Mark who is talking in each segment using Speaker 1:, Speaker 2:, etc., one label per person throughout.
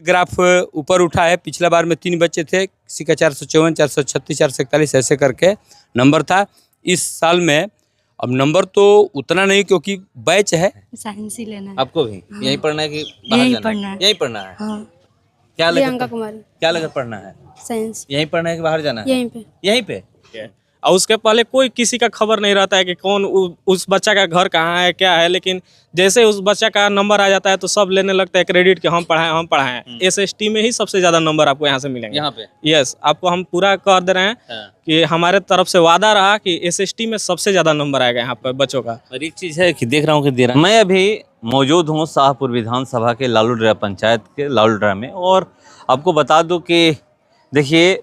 Speaker 1: Graph ऊपर उठा है। पिछला बार में 3 बच्चे थे, किसी का 454, 436, 441 ऐसे करके नंबर था। इस साल में अब नंबर तो उतना नहीं, क्योंकि बैच है।
Speaker 2: साइंस ही लेना है।
Speaker 3: आपको भी
Speaker 2: हाँ।
Speaker 3: यहीं पढ़ना है कि बाहर
Speaker 2: यहीं
Speaker 3: जाना
Speaker 2: पढ़ना है।
Speaker 3: यहीं पढ़ना है।
Speaker 2: हाँ।
Speaker 3: क्या
Speaker 2: प्रियंका
Speaker 3: लगा
Speaker 2: कुमारी।
Speaker 3: क्या लगा पढ़ना है?
Speaker 2: साइंस।
Speaker 3: यहीं पढ़ना है कि बाहर जाना है?
Speaker 2: यहीं पे।
Speaker 3: यहीं पे।
Speaker 4: और उसके पहले कोई किसी का खबर नहीं रहता है कि कौन उस बच्चा का घर कहाँ है क्या है, लेकिन जैसे उस बच्चा का नंबर आ जाता है तो सब लेने लगता है क्रेडिट कि हम पढ़ाएं। एसएसटी में ही सबसे ज्यादा नंबर आपको यहाँ से मिलेंगे।
Speaker 3: यहाँ पे
Speaker 4: यस, आपको हम पूरा कर दे रहे हैं कि हमारे तरफ से वादा रहा कि एसएसटी में सबसे ज्यादा नंबर आएगा यहाँ पर बच्चों का।
Speaker 3: और एक चीज है कि देख रहा हूँ कि दे रहा मैं अभी मौजूद हूँ शाहपुर विधानसभा के लालूडरा पंचायत के लालूडरा में, और आपको बता दूं कि देखिए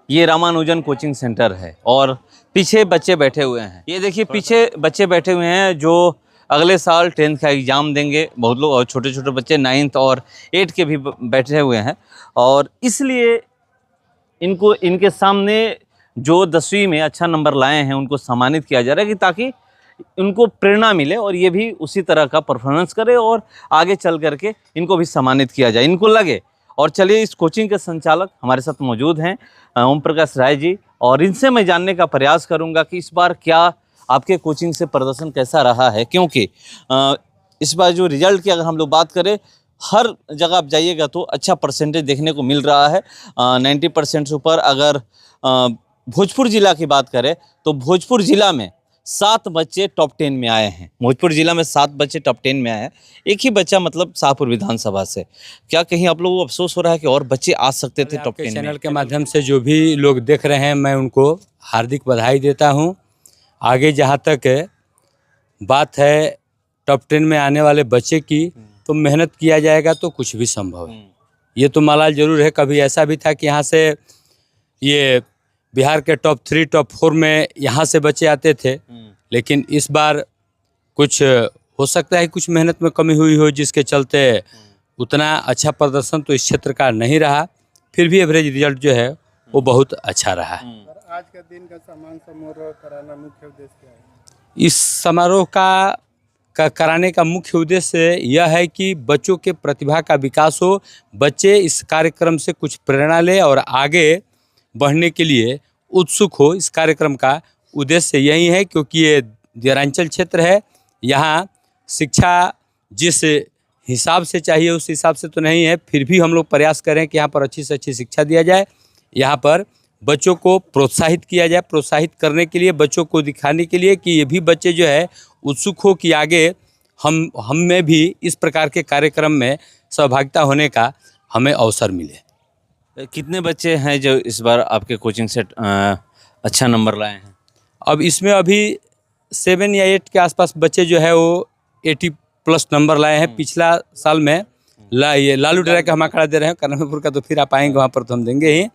Speaker 3: ये रामानुजन कोचिंग सेंटर है और पीछे बच्चे बैठे हुए हैं। ये देखिए पीछे बच्चे बैठे हुए हैं जो अगले साल 10th का एग्ज़ाम देंगे। बहुत लोग और छोटे छोटे बच्चे 9th और 8th के भी बैठे हुए हैं, और इसलिए इनको इनके सामने जो 10वीं में अच्छा नंबर लाए हैं उनको सम्मानित किया जा रहा है, कि ताकि उनको प्रेरणा मिले और ये भी उसी तरह का परफॉर्मेंस करे और आगे चल करके इनको भी सम्मानित किया जाए, इनको लगे। और चलिए इस कोचिंग के संचालक हमारे साथ मौजूद हैं, ओम प्रकाश राय जी, और इनसे मैं जानने का प्रयास करूंगा कि इस बार क्या आपके कोचिंग से प्रदर्शन कैसा रहा है, क्योंकि इस बार जो रिजल्ट की अगर हम लोग बात करें, हर जगह आप जाइएगा तो अच्छा परसेंटेज देखने को मिल रहा है। 90% से ऊपर। अगर भोजपुर जिला की बात करें तो भोजपुर जिला में 7 बच्चे टॉप 10 में आए हैं। भोजपुर जिला में 7 बच्चे टॉप 10 में आए हैं, एक ही बच्चा मतलब शाहपुर विधानसभा से। क्या कहीं आप लोगों को अफसोस हो रहा है कि और बच्चे आ सकते थे टॉप 10 में?
Speaker 1: चैनल के माध्यम से जो भी लोग देख रहे हैं, मैं उनको हार्दिक बधाई देता हूं। आगे जहां तक बात है टॉप 10 में आने वाले बच्चे की, तो मेहनत किया जाएगा तो कुछ भी संभव है। ये तो मलाल जरूर है। कभी ऐसा भी था कि यहाँ से ये बिहार के टॉप 3, टॉप 4 में यहाँ से बच्चे आते थे, लेकिन इस बार कुछ हो सकता है कुछ मेहनत में कमी हुई हो, जिसके चलते उतना अच्छा प्रदर्शन तो इस क्षेत्र का नहीं रहा। फिर भी एवरेज रिजल्ट जो है वो बहुत अच्छा रहा।
Speaker 5: आज का दिन का सम्मान समारोह कराना मुख्य उद्देश्य क्या है?
Speaker 1: इस समारोह का कराने का मुख्य उद्देश्य यह है कि बच्चों के प्रतिभा का विकास हो, बच्चे इस कार्यक्रम से कुछ प्रेरणा ले और आगे बढ़ने के लिए उत्सुक हो। इस कार्यक्रम का उद्देश्य यही है, क्योंकि ये देरांचल क्षेत्र है। यहाँ शिक्षा जिस हिसाब से चाहिए उस हिसाब से तो नहीं है, फिर भी हम लोग प्रयास करें कि यहाँ पर अच्छी से अच्छी शिक्षा दिया जाए। यहाँ पर बच्चों को प्रोत्साहित किया जाए। प्रोत्साहित करने के लिए, बच्चों को दिखाने के लिए कि ये भी बच्चे जो है उत्सुक हो कि आगे हम में भी इस प्रकार के कार्यक्रम में सहभागिता होने का हमें अवसर मिले।
Speaker 3: कितने बच्चे हैं जो इस बार आपके कोचिंग से अच्छा नंबर लाए हैं?
Speaker 1: अब इसमें अभी 7 या 8 के आसपास बच्चे जो है वो 80+ नंबर लाए हैं। पिछला साल में ये लालूडरा का हम आंकड़ा दे रहे हैं, कर्नापुर का तो फिर आप आएंगे वहाँ पर तो हम देंगे ही।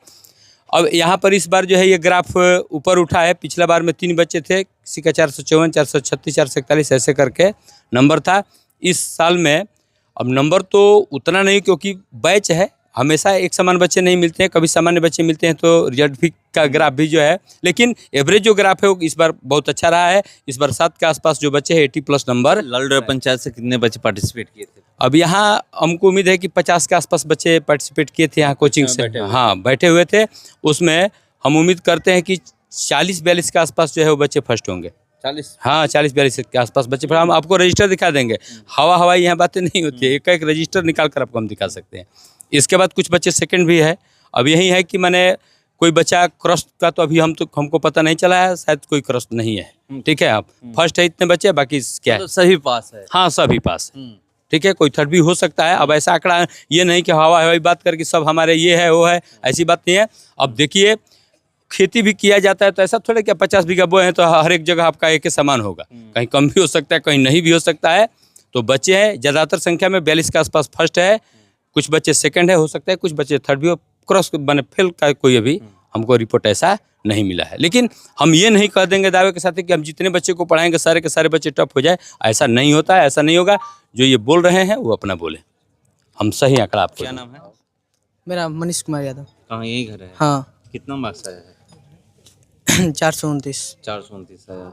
Speaker 1: अब यहाँ पर इस बार जो है ये ग्राफ ऊपर उठा है। पिछला बार में 3 बच्चे थे, किसी का 454, 436, 441 ऐसे करके नंबर था। इस साल में अब नंबर तो उतना नहीं, क्योंकि बैच है। हमेशा एक समान बच्चे नहीं मिलते हैं, कभी सामान्य बच्चे मिलते हैं, तो रिजल्ट भी का ग्राफ भी जो है, लेकिन एवरेज जो ग्राफ है वो इस बार बहुत अच्छा रहा है। इस बार 7 के आसपास जो बच्चे हैं 80+ नंबर।
Speaker 3: लालूडरा पंचायत से कितने बच्चे पार्टिसिपेट किए थे?
Speaker 1: अब यहाँ हमको उम्मीद है कि 50 के आसपास बच्चे पार्टिसिपेट किए थे यहाँ कोचिंग से। हाँ, बैठे हुए थे। उसमें हम उम्मीद करते हैं कि 40-42 के आसपास जो है वो बच्चे फर्स्ट होंगे।
Speaker 3: 40?
Speaker 1: हाँ, 40-42 के आसपास बच्चे। हम आपको रजिस्टर दिखा देंगे। हवाई यहाँ बातें नहीं होती है, एक रजिस्टर निकाल कर आपको हम दिखा सकते हैं। इसके बाद कुछ बच्चे सेकंड भी है। अब यही है कि मैंने कोई बच्चा क्रॉस का तो अभी हमको पता नहीं चला है, शायद कोई क्रॉस नहीं है। ठीक है, आप फर्स्ट है इतने बच्चे, बाकी क्या है?
Speaker 3: तो सभी पास है?
Speaker 1: हाँ, सभी पास है। ठीक है, कोई थर्ड भी हो सकता है। अब ऐसा आंकड़ा ये नहीं कि हवाई बात करके सब हमारे ये है वो है, ऐसी बात नहीं है। अब देखिए, खेती भी किया जाता है तो ऐसा थोड़ा क्या 50 बीघा बोए हैं तो हर एक जगह आपका एक समान होगा। कहीं कम भी हो सकता है, कहीं नहीं भी हो सकता है। तो बच्चे हैं ज़्यादातर संख्या में 42 के आसपास फर्स्ट है, कुछ बच्चे सेकंड है, हो सकता है कुछ बच्चे थर्ड भी हो। क्रॉस बने फेल का कोई अभी हमको रिपोर्ट ऐसा नहीं मिला है। लेकिन हम ये नहीं कह देंगे दावे के साथ कि हम जितने बच्चे को पढ़ाएंगे सारे के सारे बच्चे टॉप हो जाए, ऐसा नहीं होता है, ऐसा नहीं होगा। जो ये बोल रहे हैं वो अपना बोले, हम सही आंकड़ा आपको।
Speaker 3: क्या नाम है?
Speaker 6: मेरा मनीष कुमार यादव।
Speaker 3: कहाँ यही घर है?
Speaker 6: हाँ।
Speaker 3: कितना मार्क्स आया है?
Speaker 6: 429।
Speaker 3: 429 आया।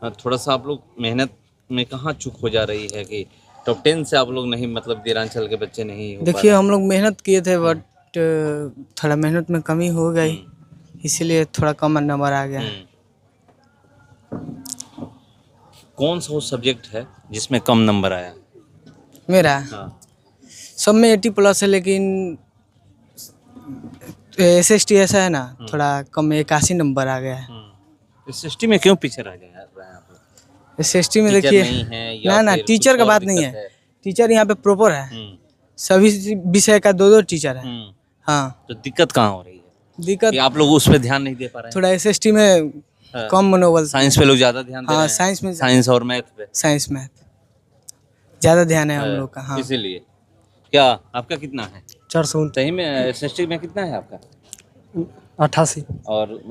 Speaker 3: हाँ, थोड़ा सा आप लोग मेहनत में कहाँ चूक हो जा रही है कि टॉप 10 से आप लोग नहीं, मतलब देरांचल के बच्चे नहीं हो पा
Speaker 6: देखिए
Speaker 3: रहे?
Speaker 6: हम लोग मेहनत किए थे बट थोड़ा मेहनत में कमी हो गई, इसलिए थोड़ा कम नंबर आ गया।
Speaker 3: कौन सा वो सब्जेक्ट है जिसमें कम नंबर आया?
Speaker 6: मेरा
Speaker 3: हाँ।
Speaker 6: सब में 80+ है, लेकिन SST ऐसा है ना, थोड़ा कम 81 नंबर आ गया है।
Speaker 3: SST में क्यों पीछे रह गए आप लोग?
Speaker 6: SST में
Speaker 3: टीचर
Speaker 6: देखिए
Speaker 3: नहीं है या
Speaker 6: ना
Speaker 3: फिर
Speaker 6: टीचर
Speaker 3: कुछ
Speaker 6: का
Speaker 3: और
Speaker 6: बात नहीं
Speaker 3: दिक्कत
Speaker 6: है, टीचर यहाँ पे प्रॉपर है,
Speaker 3: हम्म,
Speaker 6: सभी विषय का 2-2 टीचर है।
Speaker 3: हम्म।
Speaker 6: हाँ,
Speaker 3: तो दिक्कत कहाँ हो रही है
Speaker 6: दिक्कत
Speaker 3: कि आप लोग उस पर ध्यान नहीं दे पा रहे हैं?
Speaker 6: थोड़ा SST में
Speaker 3: हाँ।
Speaker 6: कम मनोबल,
Speaker 3: साइंस पे लोग ज्यादा ध्यान दे
Speaker 6: हाँ,
Speaker 3: रहे हैं?
Speaker 6: साइंस में
Speaker 3: साइंस और मैथ पे?
Speaker 6: साइंस मैथ ज़्यादा ध्यान है हम लोग का। हाँ,
Speaker 3: इसीलिए। क्या आपका कितना है
Speaker 6: 459
Speaker 3: सही में? SST में कितना है आपका?
Speaker 6: 88,
Speaker 3: और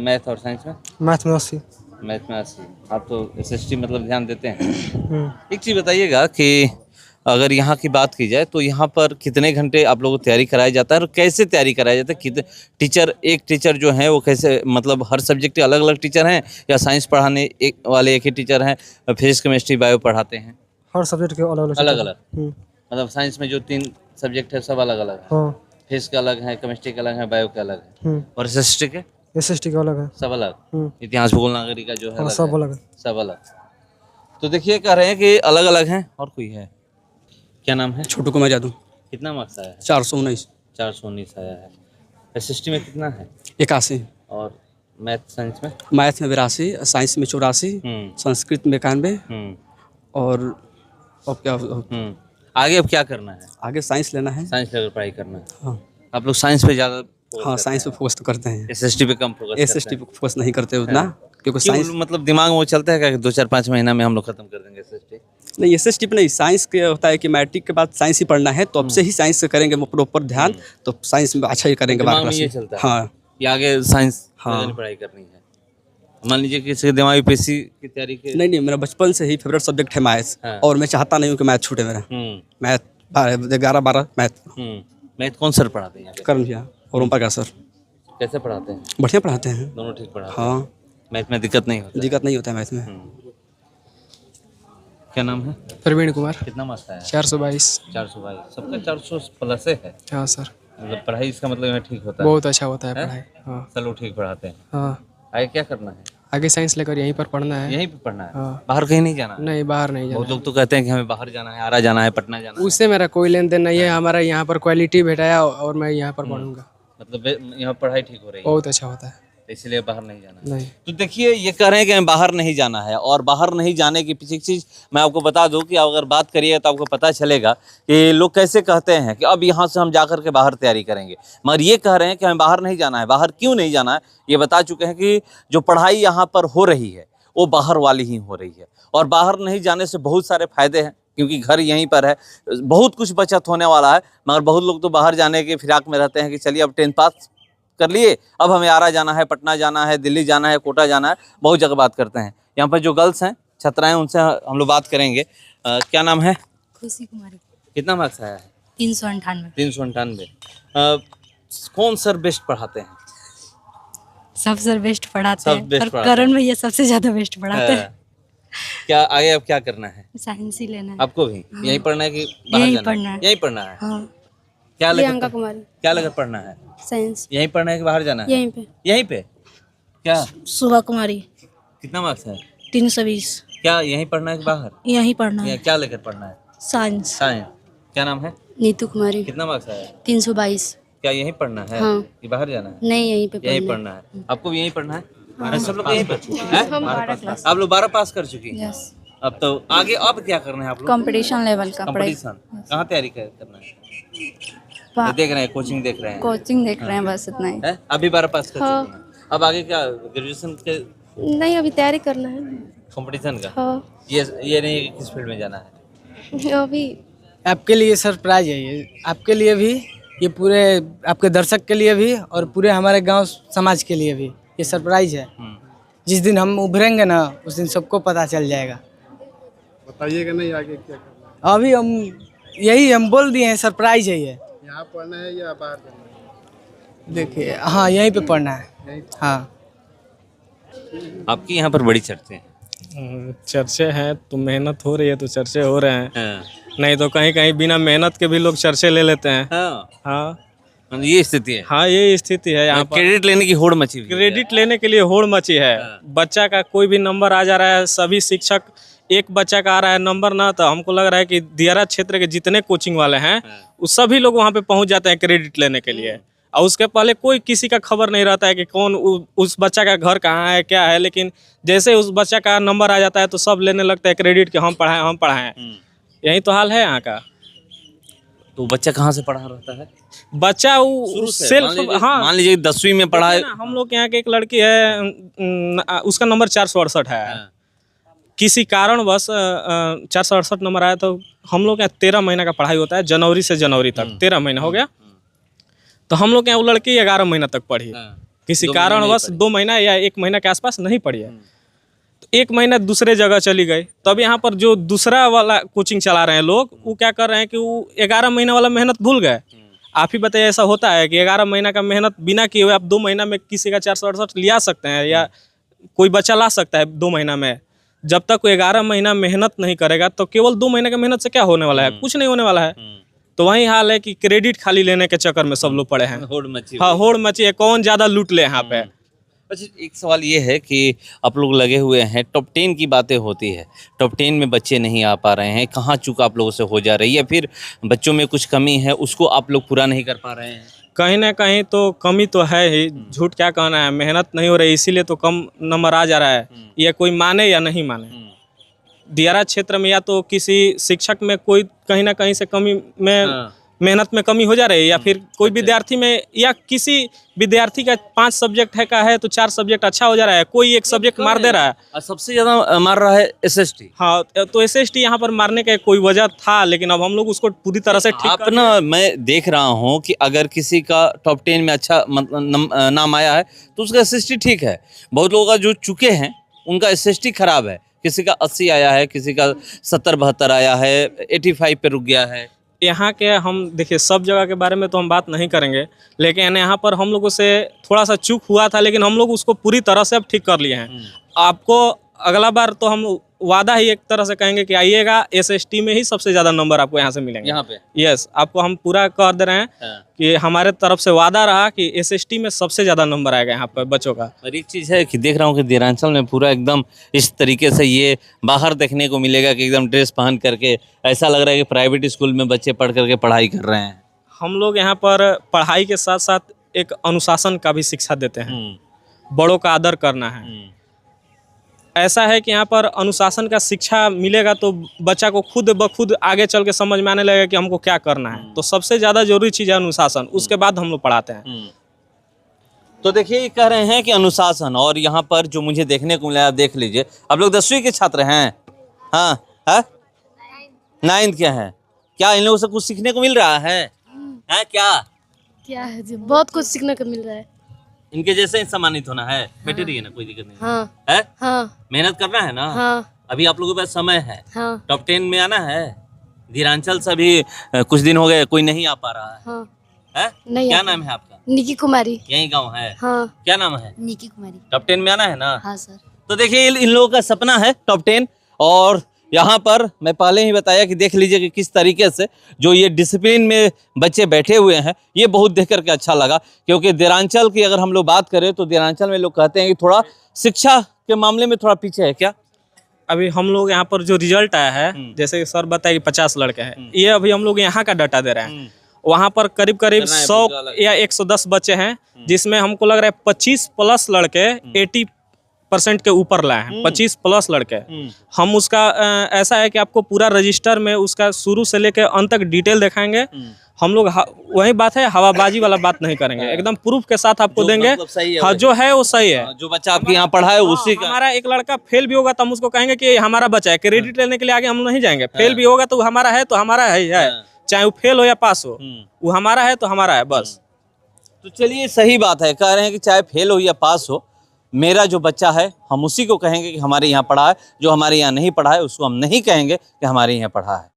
Speaker 3: मैथ और साइंस में?
Speaker 6: मैथ में 80।
Speaker 3: मैथ में 80। आप तो SST मतलब ध्यान देते हैं। एक चीज़ बताइएगा कि अगर यहाँ की बात की जाए तो यहाँ पर कितने घंटे आप लोगों को तैयारी कराया जाता है और कैसे तैयारी कराया जाता है? कितने टीचर, एक टीचर जो है वो कैसे, मतलब हर सब्जेक्ट के अलग अलग टीचर हैं या साइंस पढ़ाने एक वाले एक ही टीचर हैं, फिजिक्स केमिस्ट्री बायो पढ़ाते हैं?
Speaker 6: हर सब्जेक्ट के अलग
Speaker 3: अलग अलग, मतलब साइंस में जो 3 सब्जेक्ट है सब अलग अलग है?
Speaker 6: हाँ,
Speaker 3: फिजिक्स का अलग है, केमिस्ट्री का अलग है, बायो का अलग है, और SST के
Speaker 6: SST का अलग है।
Speaker 3: सब अलग? इतिहास भूगोल नागरिक का जो है अलग
Speaker 6: सब
Speaker 3: है?
Speaker 6: अलग है।
Speaker 3: सब अलग। तो देखिए कह रहे हैं कि अलग अलग हैं। और कोई है? क्या नाम है?
Speaker 1: छोटू कुमार यादव।
Speaker 3: कितना मार्क्स आया है?
Speaker 1: 419।
Speaker 3: 419 आया है। SST में कितना है?
Speaker 1: 81।
Speaker 3: और मैथ साइंस में?
Speaker 1: मैथ में 82, साइंस में 84, संस्कृत में 91 और क्या
Speaker 3: आगे अब क्या करना है?
Speaker 1: आगे साइंस लेना है।
Speaker 3: साइंस लेकर पढ़ाई करना है।
Speaker 1: हाँ,
Speaker 3: आप लोग साइंस पे ज़्यादा
Speaker 1: हाँ, साइंस पे फोकस तो करते हैं।
Speaker 3: SST पे कम फोकस
Speaker 1: SST पे फोकस नहीं करते उतना, क्योंकि
Speaker 3: क्यों,
Speaker 1: साइंस
Speaker 3: मतलब दिमाग में वो चलता है क्या कि 2-4-5 महीना में हम लोग खत्म कर देंगे SST?
Speaker 1: नहीं, SST पे नहीं, साइंस के होता है कि मैट्रिक के बाद साइंस ही पढ़ना है, तो अब से ही साइंस से करेंगे प्रॉपर ध्यान, तो साइंस में अच्छा ही करेंगे।
Speaker 3: दिमाग में ये चलता है
Speaker 1: हाँ,
Speaker 3: कि आगे साइंस
Speaker 1: हाँ।
Speaker 3: पढ़ाई करनी है। मान लीजिए किसी के दिमाग UPSC की तैयारी के।
Speaker 1: नहीं, मेरा बचपन से ही फेवरेट सब्जेक्ट है मैथ्स,
Speaker 3: हाँ।
Speaker 1: और मैं चाहता नहीं हूँ कि मैथ छूटे मेरा। Math 11-12 math.
Speaker 3: मैथ कौन सर पढ़ाते हैं यहाँ पे?
Speaker 1: करण भैया और ओम प्रकाश सर
Speaker 3: कैसे पढ़ाते हैं?
Speaker 1: बढ़िया पढ़ाते हैं।
Speaker 3: दोनों ठीक पढ़ाते हैं?
Speaker 1: हाँ,
Speaker 3: मैथ में दिक्कत नहीं होती?
Speaker 1: दिक्कत नहीं होता है मैथ में।
Speaker 3: क्या नाम है?
Speaker 6: प्रवीण कुमार।
Speaker 3: कितना मार्क्स आया?
Speaker 6: 422।
Speaker 3: 422। सबका 400 प्लस है?
Speaker 6: हाँ सर,
Speaker 3: मतलब पढ़ाई इसका मतलब यहाँ ठीक होता है?
Speaker 6: बहुत अच्छा होता है
Speaker 3: है?
Speaker 6: पढ़ाई। हाँ,
Speaker 3: सब लोग ठीक पढ़ाते हैं।
Speaker 6: हाँ,
Speaker 3: आगे क्या करना है?
Speaker 6: आगे साइंस लेकर यहीं पर पढ़ना है।
Speaker 3: यहीं पे पढ़ना है?
Speaker 6: हाँ।
Speaker 3: बाहर कहीं नहीं जाना है?
Speaker 6: नहीं, बाहर नहीं जाना।
Speaker 3: बहुत लोग तो कहते हैं कि हमें बाहर जाना है, आरा जाना है, पटना जाना है।
Speaker 6: उससे मेरा कोई लेन देन नहीं है, हमारा यहाँ पर क्वालिटी भेटाया और मैं यहाँ पर पढ़ूंगा।
Speaker 3: मतलब यहाँ पढ़ाई ठीक हो रही है,
Speaker 6: बहुत अच्छा होता है।
Speaker 3: इसलिए बाहर नहीं जाना है।
Speaker 6: नहीं,
Speaker 3: तो देखिए ये कह रहे हैं कि हमें बाहर नहीं जाना है, और बाहर नहीं जाने की पीछे एक चीज़ मैं आपको बता दूं कि अगर बात करिए तो आपको पता चलेगा कि लोग कैसे कहते हैं कि अब यहाँ से हम जाकर के बाहर तैयारी करेंगे, मगर ये कह रहे हैं कि हमें बाहर नहीं जाना है। बाहर क्यों नहीं जाना है ये बता चुके हैं कि जो पढ़ाई यहाँ पर हो रही है वो बाहर वाली ही हो रही है, और बाहर नहीं जाने से बहुत सारे फायदे हैं, क्योंकि घर यहीं पर है, बहुत कुछ बचत होने वाला है। मगर बहुत लोग तो बाहर जाने के फिराक में रहते हैं कि चलिए अब 10th पास कर लिए, अब हमें आरा जाना है, पटना जाना है, दिल्ली जाना है, कोटा जाना है, बहुत जगह बात करते हैं। यहाँ पर जो गर्ल्स हैं, छात्राएं, उनसे हम लोग बात करेंगे। क्या नाम है?
Speaker 2: खुशी कुमारी।
Speaker 3: कितना मार्क्स आया है?
Speaker 2: 398।
Speaker 3: 398। कौन सर बेस्ट पढ़ाते हैं?
Speaker 2: सब सर बेस्ट पढ़ाते
Speaker 3: सब
Speaker 2: हैं,
Speaker 3: बेस्ट
Speaker 2: पर
Speaker 3: पढ़ाते हैं।
Speaker 2: करण भैया सबसे ज्यादा बेस्ट पढ़ाते हैं।
Speaker 3: क्या आगे अब क्या करना है
Speaker 2: साइंस ही लेना है।
Speaker 3: आपको भी? यहीं पढ़ना है कि बाहर
Speaker 2: यहीं
Speaker 3: जाना
Speaker 2: पढ़ना है।
Speaker 3: यहीं पढ़ना है?
Speaker 2: हाँ,
Speaker 3: क्या
Speaker 7: प्रियंका
Speaker 3: लेकर
Speaker 7: कुमारी।
Speaker 3: क्या लेकर पढ़ना है?
Speaker 7: साइंस।
Speaker 3: यहीं पढ़ना है कि बाहर जाना है?
Speaker 7: यहीं पे।
Speaker 3: यहीं पे। क्या
Speaker 7: सुहा कुमारी।
Speaker 3: कितना मार्क्स है?
Speaker 7: 320।
Speaker 3: क्या यहीं पढ़ना है कि बाहर?
Speaker 7: यहीं पढ़ना है।
Speaker 3: क्या लेकर पढ़ना है?
Speaker 7: साइंस।
Speaker 3: साइंस। क्या नाम है?
Speaker 7: नीतू कुमारी।
Speaker 3: कितना मार्क्स आया?
Speaker 7: 322।
Speaker 3: क्या यहीं पढ़ना है
Speaker 7: हाँ।
Speaker 3: कि बाहर जाना है?
Speaker 7: नहीं, यहीं पे
Speaker 3: यहीं
Speaker 7: पढ़ना
Speaker 3: पढ़ना है। आपको भी यहीं पढ़ना है? सब लोग यहीं पर हैं? आप लोग 12 पास कर चुकी हैं?
Speaker 7: यस।
Speaker 3: अब तो आगे अब क्या करना है आप लोग?
Speaker 7: कंपटीशन लेवल का पढ़ाई।
Speaker 3: कंपटीशन कहाँ तैयारी करना है? देख रहे हैं, कोचिंग देख रहे हैं?
Speaker 7: कोचिंग देख रहे हैं, बस इतना ही।
Speaker 3: है? अभी 12 पास कर
Speaker 7: हाँ।
Speaker 3: चुकी हैं। अब आगे क्या, ग्रेजुएशन के
Speaker 7: नहीं, अभी तैयारी करना है।
Speaker 3: कंपटीशन का?
Speaker 7: हाँ,
Speaker 3: ये नहीं है कि किस फील्ड में जाना है?
Speaker 7: अभी
Speaker 6: आपके लिए सरप्राइज है ये, आपके लिए भी, ये पूरे आपके दर्शक के लिए भी, और पूरे हमारे गांव समाज के लिए भी ये सरप्राइज है। जिस दिन हम उभरेंगे ना, उस दिन सबको पता चल जाएगा।
Speaker 5: बताइएगा नहीं आगे क्या करना है?
Speaker 6: अभी हम बोल दिए हैं, सरप्राइज है ये।
Speaker 5: यहाँ पढ़ना है या बाहर जाना है?
Speaker 6: देखिए, हाँ, यहीं पे पढ़ना है। हाँ,
Speaker 3: आपकी यहाँ पर बड़ी चर्चे हैं,
Speaker 4: चर्चे हैं तो मेहनत हो रही है तो चर्चे हो रहे हैं,
Speaker 3: हाँ,
Speaker 4: नहीं तो कहीं कहीं बिना मेहनत के भी लोग चर्चे ले लेते हैं।
Speaker 3: हाँ,
Speaker 4: हाँ
Speaker 3: मतलब ये स्थिति है।
Speaker 4: हाँ, ये स्थिति है यहाँ पर।
Speaker 3: क्रेडिट लेने की होड़ मची हुई है।
Speaker 4: क्रेडिट लेने के लिए होड़ मची है। बच्चा का कोई भी नंबर आ जा रहा है, सभी शिक्षक, एक बच्चा का आ रहा है नंबर ना, तो हमको लग रहा है कि दियारा क्षेत्र के जितने कोचिंग वाले हैं वो सभी लोग वहाँ पे पहुँच जाते हैं क्रेडिट लेने के लिए। और उसके पहले कोई किसी का खबर नहीं रहता है कि कौन उस बच्चा का घर कहाँ है, क्या है, लेकिन जैसे उस बच्चा का नंबर आ जाता है तो सब लेने लगता है क्रेडिट कि हम पढ़ाएं। यही तो हाल है यहाँ का।
Speaker 3: तो बच्चा कहाँ से पढ़ा रहता है?
Speaker 4: बच्चा वो सेल्फ, हाँ,
Speaker 3: मान लीजिए 10वीं में पढ़ा है।
Speaker 4: देखिए ना, हम लोग के यहाँ के एक लड़की है, उसका नंबर 468 है। किसी कारणवश 468 नंबर आया, तो हम लोग के यहाँ 13 महीना का पढ़ाई होता है, जनवरी से जनवरी तक 13 महीना हो गया। तो हम लोग के यहाँ वो लड़की 11 महीना तक पढ़ी, किसी कारणवश 2 महीना या 1 महीना के आसपास नहीं पढ़ी है। तो 1 महीना दूसरे जगह चली गई। तब यहाँ पर जो दूसरा वाला कोचिंग चला रहे हैं लोग, वो क्या कर रहे हैं कि वो 11 महीना वाला मेहनत भूल गए। आप ही बताइए, ऐसा होता है कि 11 महीना का मेहनत बिना किए हुए आप 2 महीना में किसी का 468 लिया सकते हैं, या कोई बच्चा ला सकता है 2 महीना में? जब तक वो 11 महीना मेहनत नहीं करेगा तो केवल 2 महीने का मेहनत से क्या होने वाला है? कुछ नहीं होने वाला है। तो वही हाल है कि क्रेडिट खाली लेने के चक्कर में सब लोग पड़े हैं।
Speaker 3: होड़ मची
Speaker 4: हाँ, होड़ मची है, कौन ज्यादा लूट ले यहाँ पे।
Speaker 3: अच्छा, एक सवाल ये है कि आप लोग लगे हुए हैं, टॉप 10 की बातें होती है, टॉप 10 में बच्चे नहीं आ पा रहे हैं, कहाँ चूक आप लोगों से हो जा रही है, या फिर बच्चों में कुछ कमी है उसको आप लोग पूरा नहीं कर पा रहे हैं?
Speaker 4: कहीं ना कहीं तो कमी तो है ही, झूठ क्या कहना है, मेहनत नहीं हो रही इसीलिए तो कम नंबर आ जा रहा है। ये कोई माने या नहीं माने, दियारा क्षेत्र में या तो किसी शिक्षक में कोई कहीं ना कहीं से कमी में, मेहनत में कमी हो जा रही है, या फिर कोई विद्यार्थी में, या किसी विद्यार्थी का 5 सब्जेक्ट है तो 4 सब्जेक्ट अच्छा हो जा रहा है, कोई एक सब्जेक्ट मार दे रहा है।
Speaker 3: और सबसे ज्यादा मार रहा है SST।
Speaker 4: हाँ, तो SST यहाँ पर मारने का कोई वजह था, लेकिन अब हम लोग उसको पूरी तरह से ठीक
Speaker 3: आप ना, मैं देख रहा हूँ कि अगर किसी का टॉप 10 में अच्छा नाम आया है तो उसका SST ठीक है। बहुत लोगों का जो चुके हैं उनका SST खराब है, किसी का 80 आया है, किसी का 70-72 आया है, 85 पे रुक गया है।
Speaker 4: यहाँ के हम देखिए, सब जगह के बारे में तो हम बात नहीं करेंगे, लेकिन यहाँ पर हम लोगों से थोड़ा सा चूक हुआ था, लेकिन हम लोग उसको पूरी तरह से अब ठीक कर लिए हैं। आपको अगला बार तो हम वादा ही एक तरह से कहेंगे कि आइएगा, SST में ही सबसे ज़्यादा नंबर आपको यहाँ से मिलेंगे।
Speaker 3: यहाँ पे
Speaker 4: यस, आपको हम पूरा कर दे रहे हैं कि हमारे तरफ से वादा रहा कि SST में सबसे ज़्यादा नंबर आएगा यहाँ पर बच्चों का।
Speaker 3: और एक चीज़ है कि देख रहा हूँ कि दिरांचल में पूरा एकदम इस तरीके से ये बाहर देखने को मिलेगा कि एकदम ड्रेस पहन करके ऐसा लग रहा है कि प्राइवेट स्कूल में बच्चे पढ़ करके पढ़ाई कर रहे हैं।
Speaker 4: हम लोग यहाँ पर पढ़ाई के साथ साथ एक अनुशासन का भी शिक्षा देते हैं, बड़ों का आदर करना है। ऐसा है कि यहाँ पर अनुशासन का शिक्षा मिलेगा तो बच्चा को खुद ब खुद आगे चल के समझ में आने लगेगा कि हमको क्या करना है। तो सबसे ज़्यादा जरूरी चीज़ है अनुशासन, उसके बाद हम लोग पढ़ाते हैं।
Speaker 3: तो देखिए, ये कह रहे हैं कि अनुशासन, और यहाँ पर जो मुझे देखने को मिला, आप देख लीजिए, आप लोग 10वीं के छात्र हैं? हाँ, है 9th के हैं। क्या इन लोगों से कुछ सीखने को मिल रहा है?
Speaker 7: क्या है जी, बहुत कुछ सीखने को मिल रहा है।
Speaker 3: इनके जैसे ही सम्मानित होना है, बेटे रही है ना, कोई दिक्कत नहीं
Speaker 7: हाँ
Speaker 3: है।
Speaker 7: हाँ
Speaker 3: मेहनत करना है ना।
Speaker 7: हाँ
Speaker 3: अभी आप लोगों के पास समय है,
Speaker 7: हाँ
Speaker 3: टॉप 10 में आना है। धीरांचल से भी कुछ दिन हो गए, कोई नहीं आ पा रहा है।
Speaker 7: हाँ
Speaker 3: है?
Speaker 7: नहीं
Speaker 3: क्या
Speaker 7: आ-
Speaker 3: नाम है आपका?
Speaker 7: निकी कुमारी।
Speaker 3: यही गांव है?
Speaker 7: हाँ
Speaker 3: क्या नाम है?
Speaker 7: निकी कुमारी।
Speaker 3: टॉप 10 में आना है ना।
Speaker 7: हाँ सर।
Speaker 3: तो देखिए, इन लोगों का सपना है टॉप 10, और यहाँ पर मैं पहले ही बताया कि देख लीजिए कि किस तरीके से जो ये डिसिप्लिन में बच्चे बैठे हुए हैं, ये बहुत देख करके अच्छा लगा। क्योंकि दिरांचल की अगर हम लोग बात करें तो दिरांचल में लोग कहते हैं कि थोड़ा शिक्षा के मामले में थोड़ा पीछे है। क्या
Speaker 4: अभी हम लोग यहाँ पर जो रिजल्ट आया है, जैसे सर बताया कि 50 लड़के हैं, ये अभी हम लोग यहाँ का डाटा दे रहे हैं। वहाँ पर करीब करीब 100 या 110 बच्चे हैं, जिसमें हमको लग रहा है 25+ लड़के 80% के ऊपर लाए हैं। 25+ लड़के। हम उसका ऐसा है कि आपको पूरा रजिस्टर में उसका शुरू से लेकर अंत तक डिटेल दिखाएंगे। हम लोग वही बात है, हवाबाजी वाला बात नहीं करेंगे, एकदम प्रूफ के साथ आपको देंगे।
Speaker 3: मतलब सही है,
Speaker 4: हाँ, जो है वो सही है।
Speaker 3: जो बच्चा आपके यहाँ पढ़ा है उसी का।
Speaker 4: हमारा एक लड़का फेल भी होगा तो हम उसको कहेंगे कि हमारा बच्चा है, क्रेडिट लेने के लिए आगे हम नहीं जाएंगे। फेल भी होगा तो हमारा है तो हमारा है, चाहे वो फेल हो या पास हो, वो हमारा है तो हमारा है, बस।
Speaker 3: तो चलिए, सही बात है, कह रहे हैं कि चाहे फेल हो या पास हो, मेरा जो बच्चा है हम उसी को कहेंगे कि हमारे यहाँ पढ़ा है। जो हमारे यहाँ नहीं पढ़ा है उसको हम नहीं कहेंगे कि हमारे यहाँ पढ़ा है।